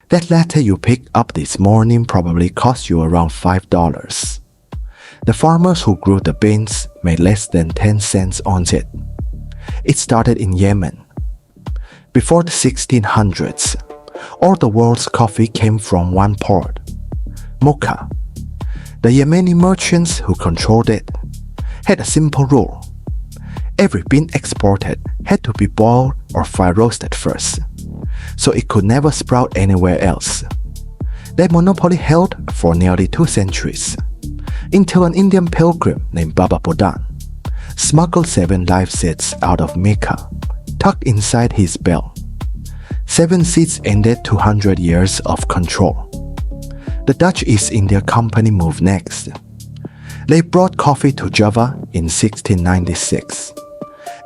That latte you picked up this morning probably cost you around $5. The farmers who grew the beans made less than 10 cents on it. It started in Yemen. Before the 1600s, all the world's coffee came from one port, Mocha. The Yemeni merchants who controlled it had a simple rule. Every bean exported had to be boiled or fire roasted first, so it could never sprout anywhere else. That monopoly held for nearly 2 centuries, until an Indian pilgrim named Baba Budan smuggled 7 live seeds out of Mecca, tucked inside his belt. 7 seeds ended 200 years of control. The Dutch East India Company moved next. They brought coffee to Java in 1696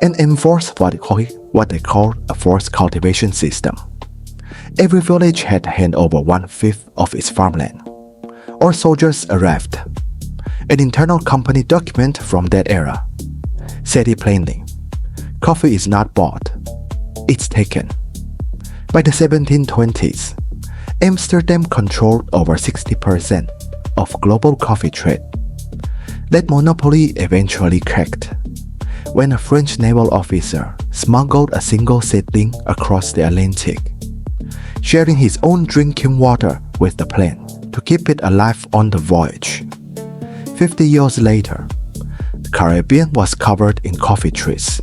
and enforced what they called a forced cultivation system. Every village had to hand over 1/5 of its farmland, or soldiers arrived. An internal company document from that era said it plainly: coffee is not bought, it's taken. By the 1720s, Amsterdam controlled over 60% of global coffee trade. That monopoly eventually cracked when a French naval officer smuggled a single seedling across the Atlantic, sharing his own drinking water with the plane to keep it alive on the voyage. 50 years later, the Caribbean was covered in coffee trees.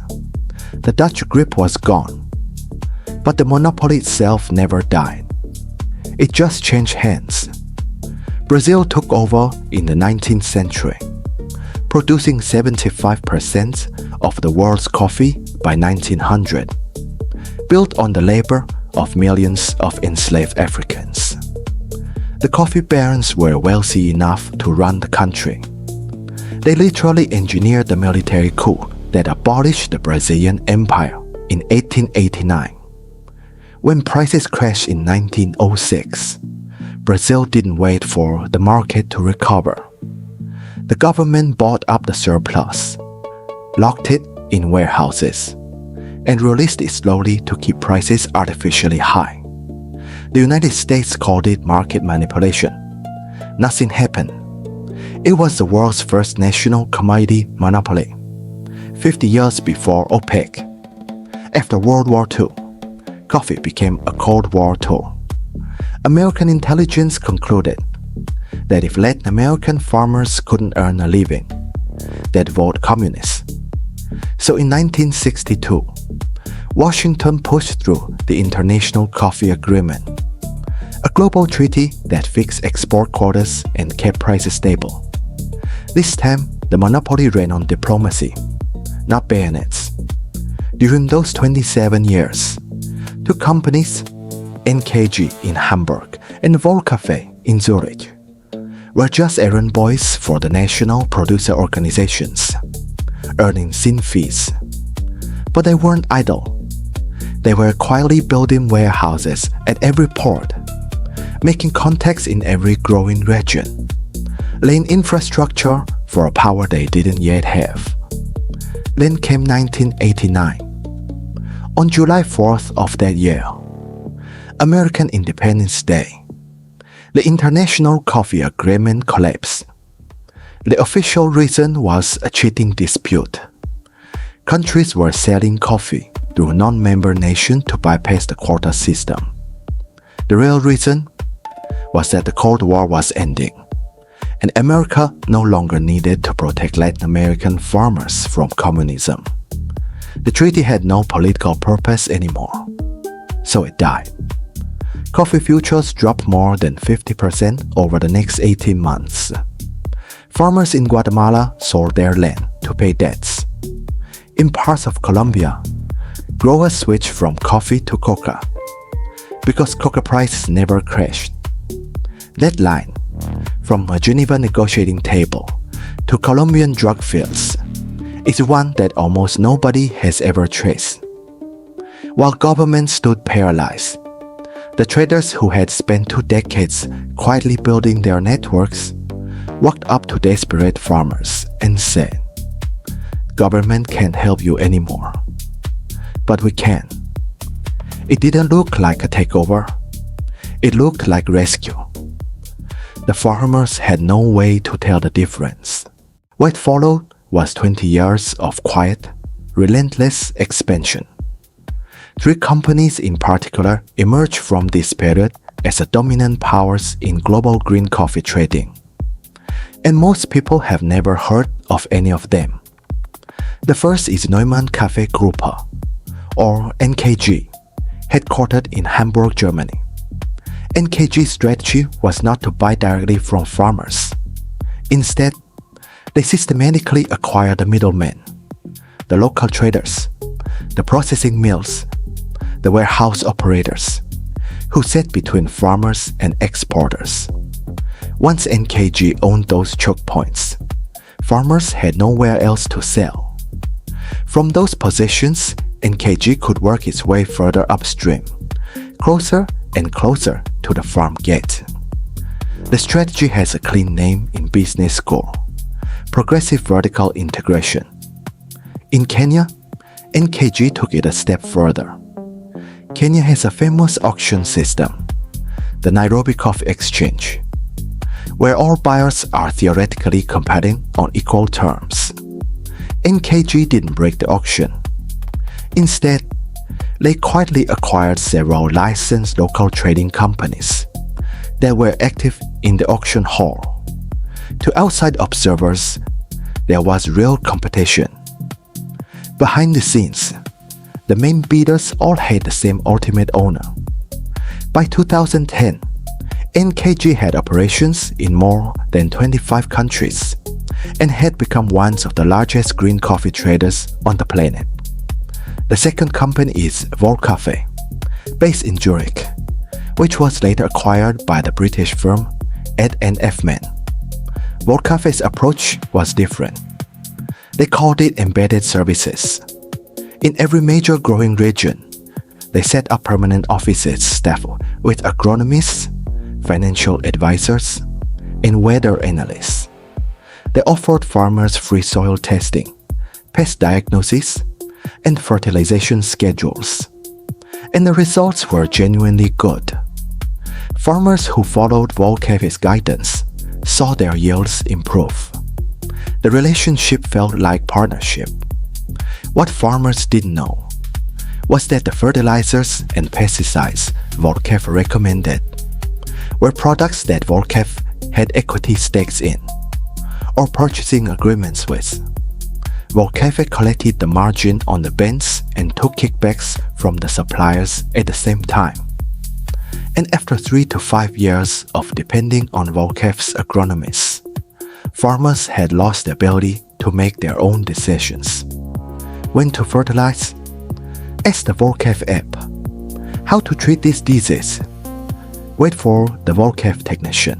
The Dutch grip was gone, but the monopoly itself never died. It just changed hands. Brazil took over in the 19th century, producing 75% of the world's coffee by 1900, built on the labor of millions of enslaved Africans. The coffee barons were wealthy enough to run the country. They literally engineered the military coup that abolished the Brazilian Empire in 1889. When prices crashed in 1906, Brazil didn't wait for the market to recover. The government bought up the surplus, locked it in warehouses, and released it slowly to keep prices artificially high. The United States called it market manipulation. Nothing happened. It was the world's first national commodity monopoly, 50 years before OPEC. After World War II, coffee became a Cold War tool. American intelligence concluded that if Latin American farmers couldn't earn a living, they'd vote communist. So in 1962, Washington pushed through the International Coffee Agreement, a global treaty that fixed export quotas and kept prices stable. This time, the monopoly ran on diplomacy, not bayonets. During those 27 years, two companies, NKG in Hamburg and Volcafe in Zurich, were just errand boys for the national producer organizations, earning thin fees. But they weren't idle. They were quietly building warehouses at every port, making contacts in every growing region, laying infrastructure for a power they didn't yet have. Then came 1989. On July 4th of that year, American Independence Day, the International Coffee Agreement collapsed. The official reason was a cheating dispute. Countries were selling coffee through non-member nations to bypass the quota system. The real reason was that the Cold War was ending, and America no longer needed to protect Latin American farmers from communism. The treaty had no political purpose anymore, so it died. Coffee futures dropped more than 50% over the next 18 months. Farmers in Guatemala sold their land to pay debts. In parts of Colombia, growers switched from coffee to coca because coca prices never crashed. That line, from a Geneva negotiating table to Colombian drug fields, is one that almost nobody has ever traced. While governments stood paralyzed, the traders who had spent 2 decades quietly building their networks walked up to desperate farmers and said, "Government can't help you anymore, but we can." It didn't look like a takeover. It looked like rescue. The farmers had no way to tell the difference. What followed was 20 years of quiet, relentless expansion. 3 companies in particular emerged from this period as the dominant powers in global green coffee trading. And most people have never heard of any of them. The first is Neumann Cafe Gruppe, or NKG, headquartered in Hamburg, Germany. NKG's strategy was not to buy directly from farmers. Instead, they systematically acquired the middlemen, the local traders, the processing mills, the warehouse operators, who sat between farmers and exporters. Once NKG owned those choke points, farmers had nowhere else to sell. From those positions, NKG could work its way further upstream, closer and closer to the farm gate. The strategy has a clean name in business school: progressive vertical integration. In Kenya, NKG took it a step further. Kenya has a famous auction system, the Nairobi Coffee Exchange, where all buyers are theoretically competing on equal terms. NKG didn't break the auction. Instead, they quietly acquired several licensed local trading companies that were active in the auction hall. To outside observers, there was real competition. Behind the scenes, the main bidders all had the same ultimate owner. By 2010, NKG had operations in more than 25 countries and had become one of the largest green coffee traders on the planet. The second company is Volcafe, based in Zurich, which was later acquired by the British firm F. Man. Volcafe's approach was different. They called it embedded services. In every major growing region, they set up permanent offices staffed with agronomists, financial advisors, and weather analysts. They offered farmers free soil testing, pest diagnosis, and fertilization schedules. And the results were genuinely good. Farmers who followed Volcafe's guidance saw their yields improve. The relationship felt like partnership. What farmers didn't know was that the fertilizers and pesticides Volcafe recommended were products that Volcafe had equity stakes in or purchasing agreements with. Volcafe collected the margin on the bins and took kickbacks from the suppliers at the same time. And after 3 to 5 years of depending on Volcafe's agronomists, farmers had lost the ability to make their own decisions. When to fertilize? Ask the Volcafe app. How to treat this disease? Wait for the Volcafe technician.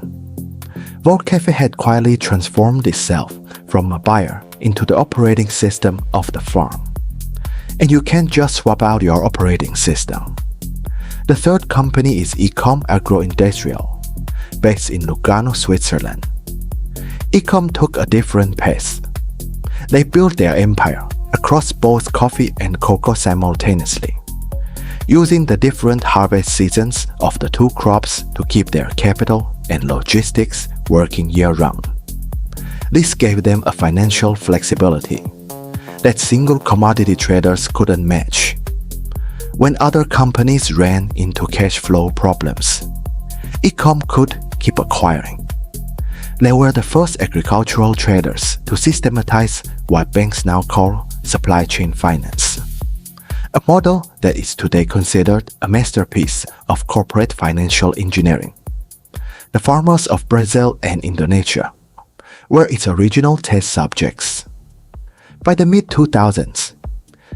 Volcafe had quietly transformed itself from a buyer into the operating system of the farm. And you can't just swap out your operating system. The third company is ECOM.Industrial, based in Lugano, Switzerland. ECOM took a different path. They built their empire across both coffee and cocoa simultaneously, using the different harvest seasons of the 2 crops to keep their capital and logistics working year-round. This gave them a financial flexibility that single commodity traders couldn't match. When other companies ran into cash flow problems, ECOM could keep acquiring. They were the first agricultural traders to systematize what banks now call supply chain finance, a model that is today considered a masterpiece of corporate financial engineering. The farmers of Brazil and Indonesia were its original test subjects. By the mid-2000s,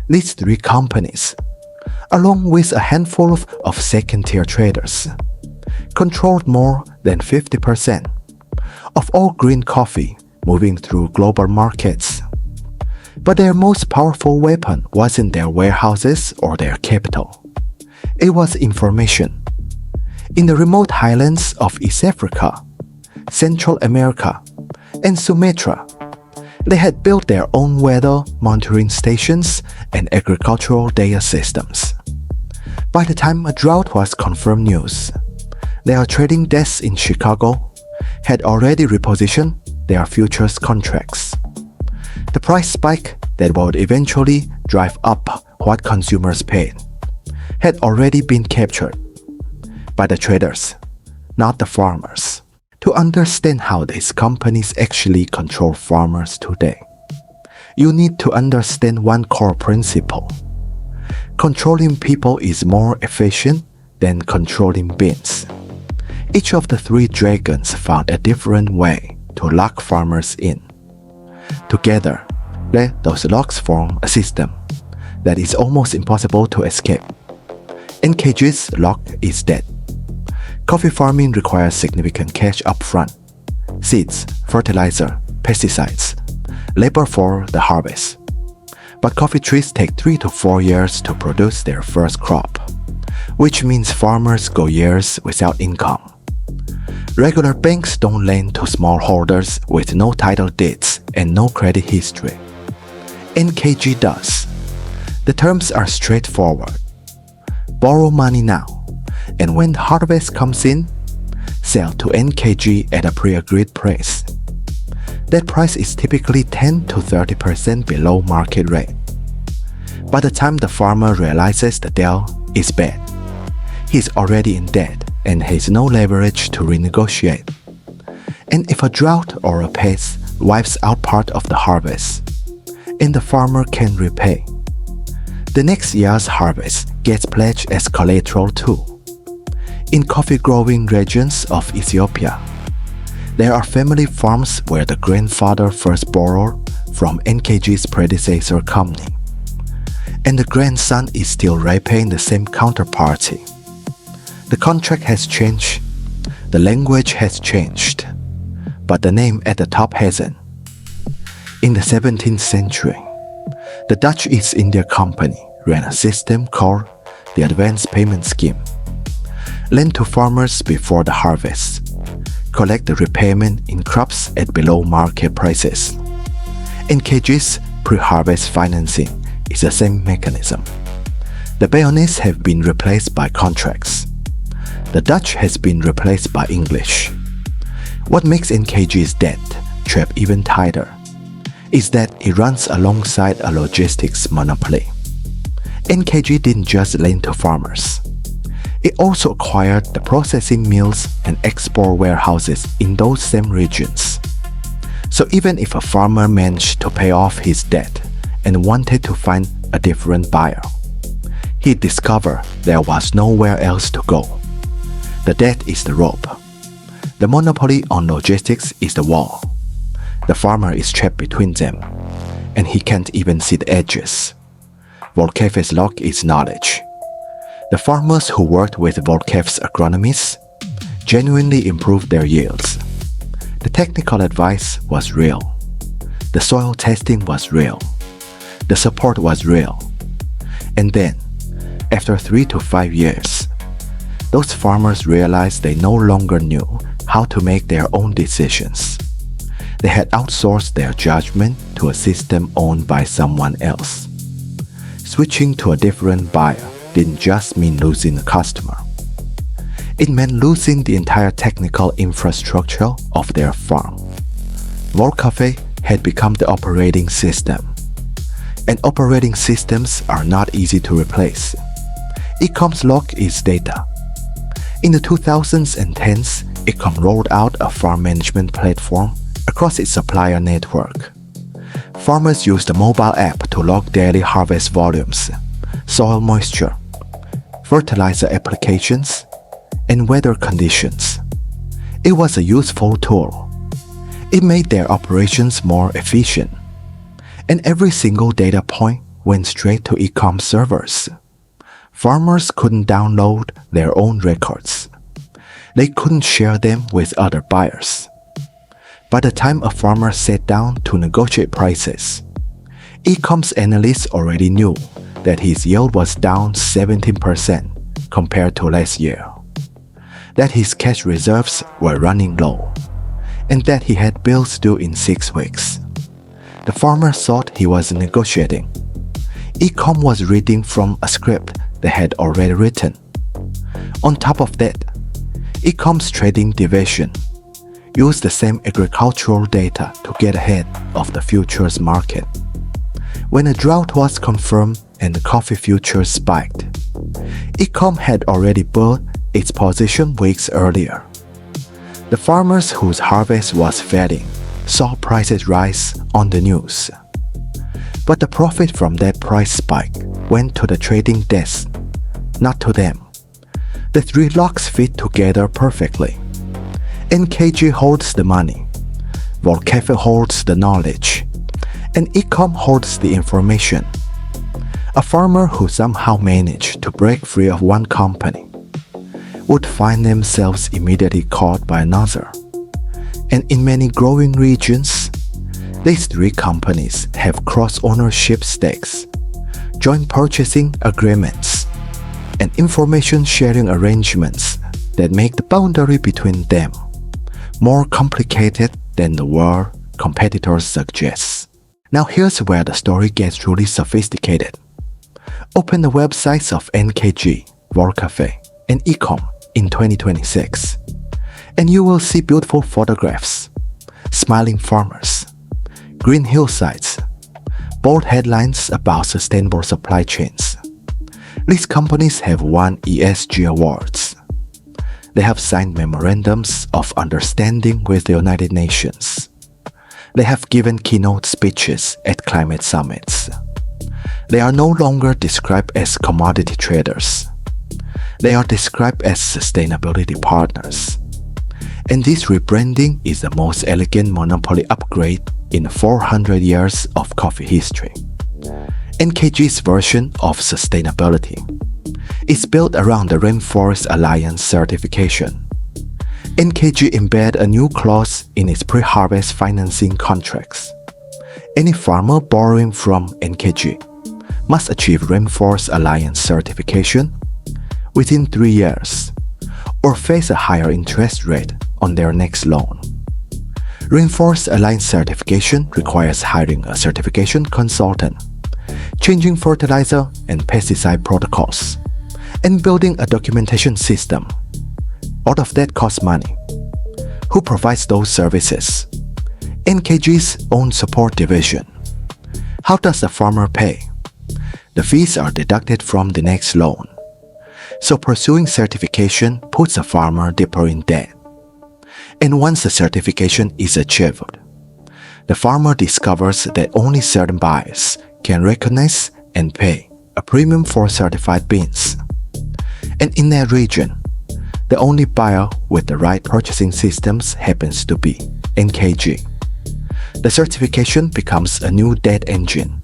these 3 companies, along with a handful of second-tier traders, controlled more than 50% of all green coffee moving through global markets. But their most powerful weapon wasn't their warehouses or their capital. It was information. In the remote highlands of East Africa, Central America, and Sumatra, they had built their own weather monitoring stations and agricultural data systems. By the time a drought was confirmed news, Their trading desks in Chicago had already repositioned their futures contracts. The price spike that would eventually drive up what consumers paid had already been captured by the traders, not the farmers. To understand how these companies actually control farmers today, you need to understand one core principle. Controlling people is more efficient than controlling beans. Each of the three dragons found a different way to lock farmers in. Together, those locks form a system that is almost impossible to escape. NKG's lock is dead. Coffee farming requires significant cash upfront: seeds, fertilizer, pesticides, labor for the harvest. But coffee trees take 3 to 4 years to produce their first crop, which means farmers go years without income. Regular banks don't lend to smallholders with no title deeds and no credit history. NKG does. The terms are straightforward. Borrow money now, and when harvest comes in, sell to NKG at a pre-agreed price. That price is typically 10 to 30% below market rate. By the time the farmer realizes the deal is bad, he's already in debt and has no leverage to renegotiate. And if a drought or a pest wipes out part of the harvest, and the farmer can repay, the next year's harvest gets pledged as collateral too. In coffee-growing regions of Ethiopia, there are family farms where the grandfather first borrowed from NKG's predecessor company, and the grandson is still repaying the same counterparty. The contract has changed, the language has changed, but the name at the top hasn't. In the 17th century, the Dutch East India Company ran a system called the Advance Payment Scheme. Lend to farmers before the harvest, collect the repayment in crops at below market prices. NKG's pre-harvest financing is the same mechanism. The bayonets have been replaced by contracts. The Dutch has been replaced by English. What makes NKG's debt trap even tighter is that it runs alongside a logistics monopoly. NKG didn't just lend to farmers. It also acquired the processing mills and export warehouses in those same regions. So even if a farmer managed to pay off his debt and wanted to find a different buyer, he discovered there was nowhere else to go. The debt is the rope. The monopoly on logistics is the wall. The farmer is trapped between them, and he can't even see the edges. Volcafe's lock is knowledge. The farmers who worked with Volcafe's agronomists genuinely improved their yields. The technical advice was real. The soil testing was real. The support was real. And then, after 3 to 5 years, those farmers realized they no longer knew how to make their own decisions. They had outsourced their judgment to a system owned by someone else. Switching to a different buyer didn't just mean losing a customer. It meant losing the entire technical infrastructure of their farm. Volcafe had become the operating system. And operating systems are not easy to replace. ECOM's lock is data. In the 2010s, ECOM rolled out a farm management platform across its supplier network. Farmers used a mobile app to log daily harvest volumes, soil moisture, fertilizer applications, and weather conditions. It was a useful tool. It made their operations more efficient. And every single data point went straight to ECOM servers. Farmers couldn't download their own records. They couldn't share them with other buyers. By the time a farmer sat down to negotiate prices, ECOM's analysts already knew that his yield was down 17% compared to last year, that his cash reserves were running low, and that he had bills due in 6 weeks. The farmer thought he was negotiating. ECOM was reading from a script they had already written. On top of that, ECOM.This trading division used the same agricultural data to get ahead of the futures market. When a drought was confirmed and the coffee futures spiked, ECOM had already built its position weeks earlier. The farmers whose harvest was failing saw prices rise on the news. But the profit from that price spike went to the trading desk, not to them. The three locks fit together perfectly. NKG holds the money, Volcafe holds the knowledge, and ECOM holds the information. A farmer who somehow managed to break free of one company would find themselves immediately caught by another. And in many growing regions, these three companies have cross-ownership stakes, joint purchasing agreements, and information-sharing arrangements that make the boundary between them more complicated than the word competitors suggest. Now here's where the story gets truly sophisticated. Open the websites of NKG, Volcafe, and ECOM in 2026, and you will see beautiful photographs, smiling farmers, green hillsides, bold headlines about sustainable supply chains. These companies have won ESG awards. They have signed memorandums of understanding with the United Nations. They have given keynote speeches at climate summits. They are no longer described as commodity traders. They are described as sustainability partners. And this rebranding is the most elegant monopoly upgrade in 400 years of coffee history. NKG's version of sustainability is built around the Rainforest Alliance certification. NKG embed a new clause in its pre-harvest financing contracts. Any farmer borrowing from NKG must achieve Rainforest Alliance certification within 3 years or face a higher interest rate on their next loan. Rainforest Alliance certification requires hiring a certification consultant, changing fertilizer and pesticide protocols, and building a documentation system. All of that costs money. Who provides those services? NKG's own support division. How does the farmer pay? The fees are deducted from the next loan. So pursuing certification puts a farmer deeper in debt. And once the certification is achieved, the farmer discovers that only certain buyers can recognize and pay a premium for certified beans. And in that region, the only buyer with the right purchasing systems happens to be NKG. The certification becomes a new debt engine,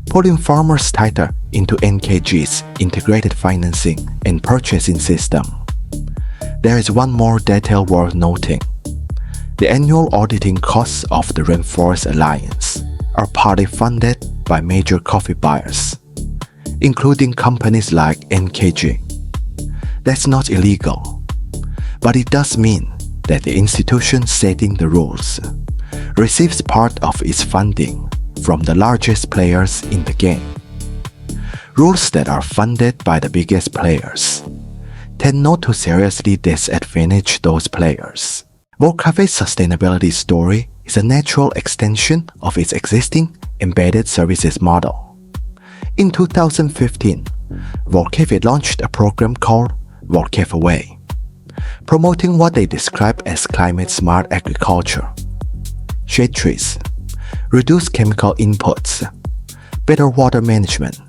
pulling farmers tighter into NKG's integrated financing and purchasing system. There is one more detail worth noting. The annual auditing costs of the Rainforest Alliance are partly funded by major coffee buyers, including companies like NKG. That's not illegal, but it does mean that the institution setting the rules receives part of its funding from the largest players in the game. Rules that are funded by the biggest players tend not to seriously disadvantage those players. Volcafe's sustainability story is a natural extension of its existing embedded services model. In 2015, Volcafe launched a program called Volcafe Way, promoting what they describe as climate-smart agriculture. Shade trees, reduce chemical inputs, better water management.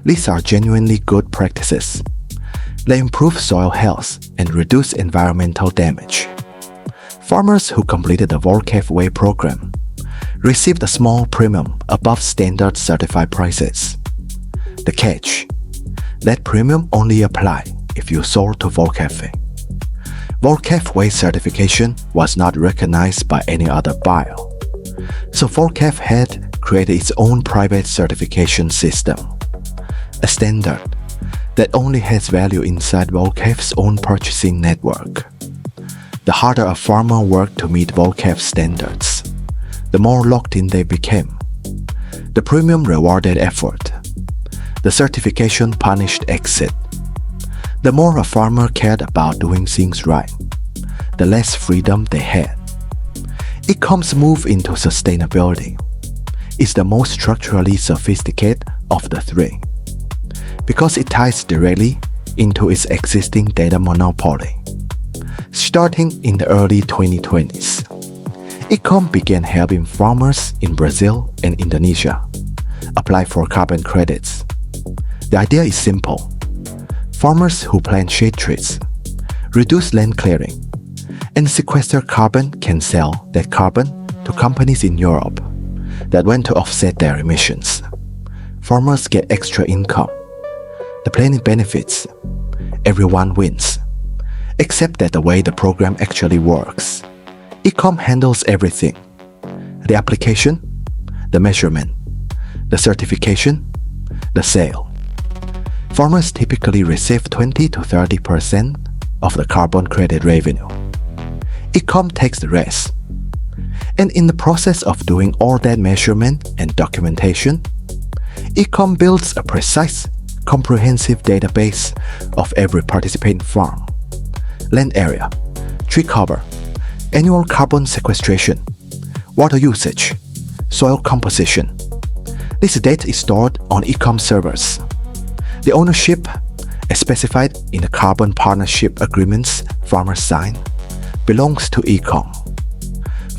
These are genuinely good practices. They improve soil health and reduce environmental damage. Farmers who completed the Volcafe Way program received a small premium above standard certified prices. The catch: that premium only applied if you sold to Volcafe. Volcafe Way certification was not recognized by any other buyer, so Volcafe had created its own private certification system, a standard that only has value inside Volcafe's own purchasing network. The harder a farmer worked to meet Volcafe standards, the more locked in they became. The premium rewarded effort. The certification punished exit. The more a farmer cared about doing things right, the less freedom they had. ECOM's move into sustainability is the most structurally sophisticated of the three, because it ties directly into its existing data monopoly. Starting in the early 2020s, ECOM began helping farmers in Brazil and Indonesia apply for carbon credits. The idea is simple. Farmers who plant shade trees, reduce land clearing, and sequester carbon can sell that carbon to companies in Europe that want to offset their emissions. Farmers get extra income. The planet benefits. Everyone wins. Except that the way the program actually works, ECOM handles everything. The application, the measurement, the certification, the sale. Farmers typically receive 20 to 30% of the carbon credit revenue. ECOM takes the rest. And in the process of doing all that measurement and documentation, ECOM builds a precise, comprehensive database of every participating farm, land area, tree cover, annual carbon sequestration, water usage, soil composition. This data is stored on ECOM servers. The ownership, as specified in the carbon partnership agreements farmers sign, belongs to ECOM.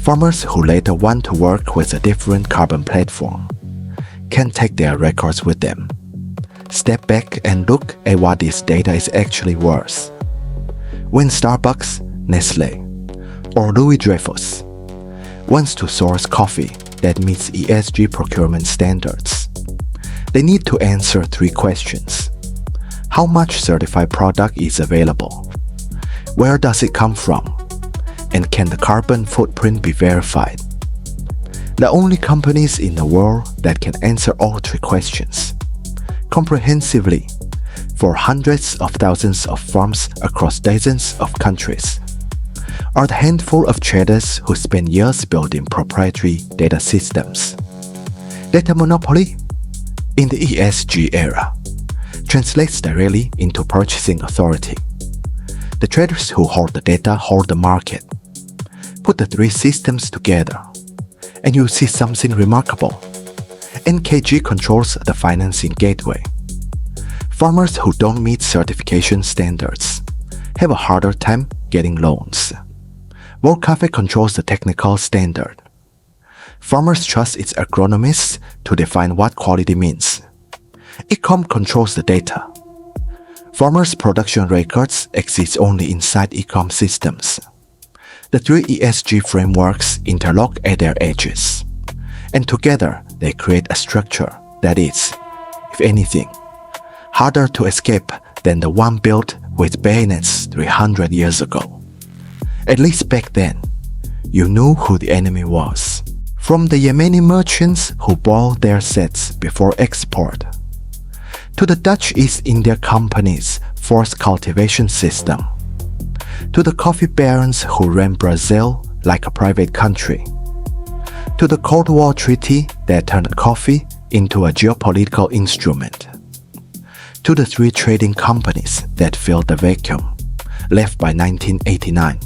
Farmers who later want to work with a different carbon platform can take their records with them, step back and look at what this data is actually worth. When Starbucks, Nestle, or Louis Dreyfus wants to source coffee that meets ESG procurement standards, they need to answer three questions. How much certified product is available? Where does it come from? And can the carbon footprint be verified? The only companies in the world that can answer all three questions comprehensively for hundreds of thousands of farms across dozens of countries are the handful of traders who spend years building proprietary data systems. Data monopoly, in the ESG era, translates directly into purchasing authority. The traders who hold the data hold the market. Put the three systems together, and you see something remarkable. NKG controls the financing gateway. Farmers who don't meet certification standards have a harder time getting loans. Volcafe controls the technical standard. Farmers trust its agronomists to define what quality means. ECOM controls the data. Farmers' production records exist only inside ECOM systems. The three ESG frameworks interlock at their edges, and together they create a structure that is, if anything, harder to escape than the one built with bayonets 300 years ago. At least back then, you knew who the enemy was. From the Yemeni merchants who boiled their sets before export, to the Dutch East India Company's forced cultivation system, to the coffee barons who ran Brazil like a private country, to the Cold War treaty that turned coffee into a geopolitical instrument, to the three trading companies that filled the vacuum left by 1989,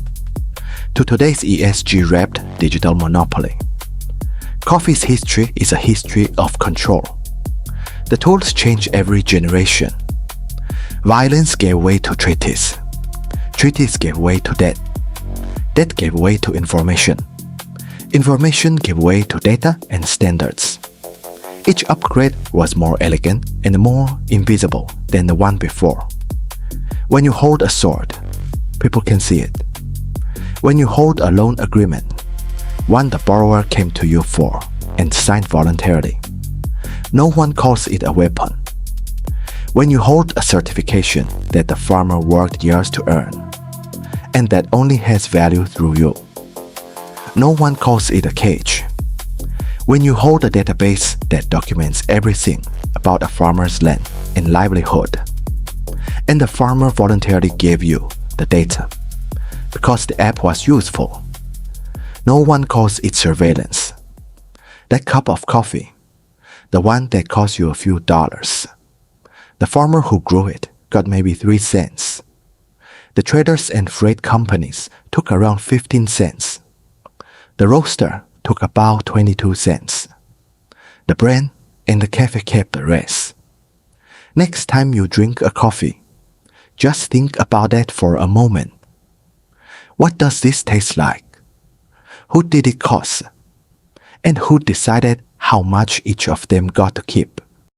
to today's ESG-wrapped digital monopoly. Coffee's history is a history of control. The tools change every generation. Violence gave way to treaties. Treaties gave way to debt. Debt gave way to information. Information gave way to data and standards. Each upgrade was more elegant and more invisible than the one before. When you hold a sword, people can see it. When you hold a loan agreement, one the borrower came to you for and signed voluntarily, no one calls it a weapon. When you hold a certification that the farmer worked years to earn, and that only has value through you, no one calls it a cage. When you hold a database that documents everything about a farmer's land and livelihood, and the farmer voluntarily gave you the data because the app was useful, no one calls it surveillance. That cup of coffee, the one that cost you a few dollars, the farmer who grew it got maybe 3 cents. The traders and freight companies took around 15 cents. The roaster took about 22 cents. The brand and the cafe kept the rest. Next time you drink a coffee, just think about that for a moment. What does this taste like? Who did it cost? And who decided how much each of them got to keep?